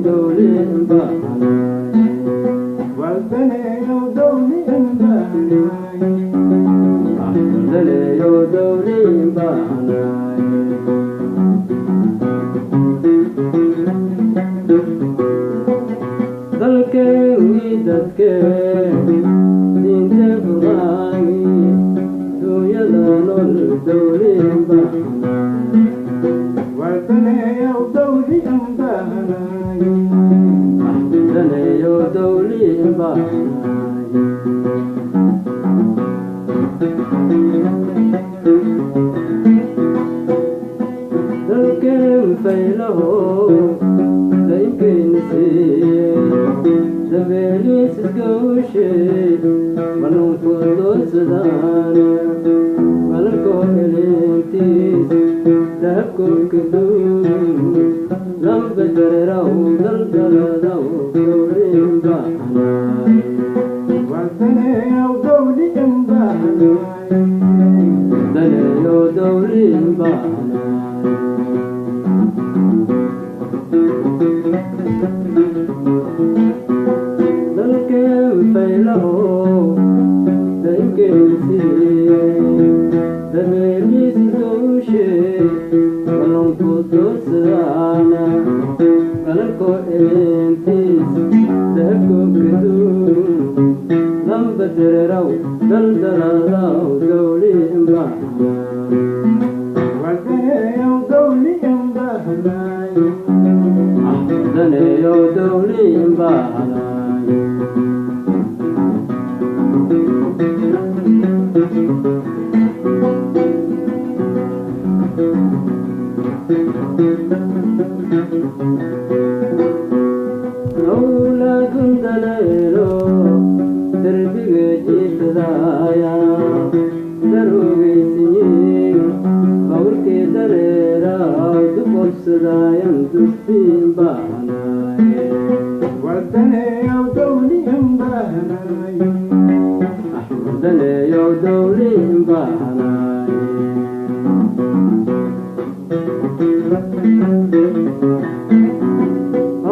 دولي بحناي وردني ودولي بحناي وردني ودولي بحناي dalkeengi dadkeen diinte furqaangi dunyada nool dowliin baahnay wardaneeyow dowliin baahnay daneeyo dowliin baahnay dalkeen faylaho daynkeynisiiye dabeeliis iskawshey manunku doonsadaane malankoo elintiis dahabko kaduun lamba dareraw daldaladaw dowliin baahnay wardaneeyow dowliin baahnay daneeyo dowliin baahnay dalkeen faylaho daynkeynisiiye dabeeliis iskawshey manunku doonsadaane malankoo elintiis dahabko kaduun lamba dareraw daldaladaw dowliin baahnay wardaneeyow dowliin baahnay daneeyo dowliin baahnay awlaadun daleelo derbiga jiifadaaya darogeysiyin bawrkii dareeraa duqobsadaayan dustiin baahnay wardaneeyow dowliin baahnay daneeyo dowliin baahnay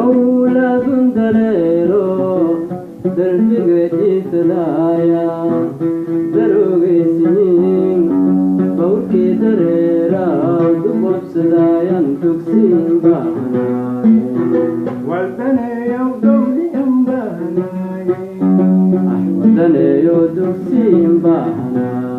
awlaadun daleelo derbiga jiifadaaya darogeysiyin bawrkii dareeraa duqobsadaayan dugsiin baahnay wardaneeyow dowliin baahnay daneeyo dugsiin baahnay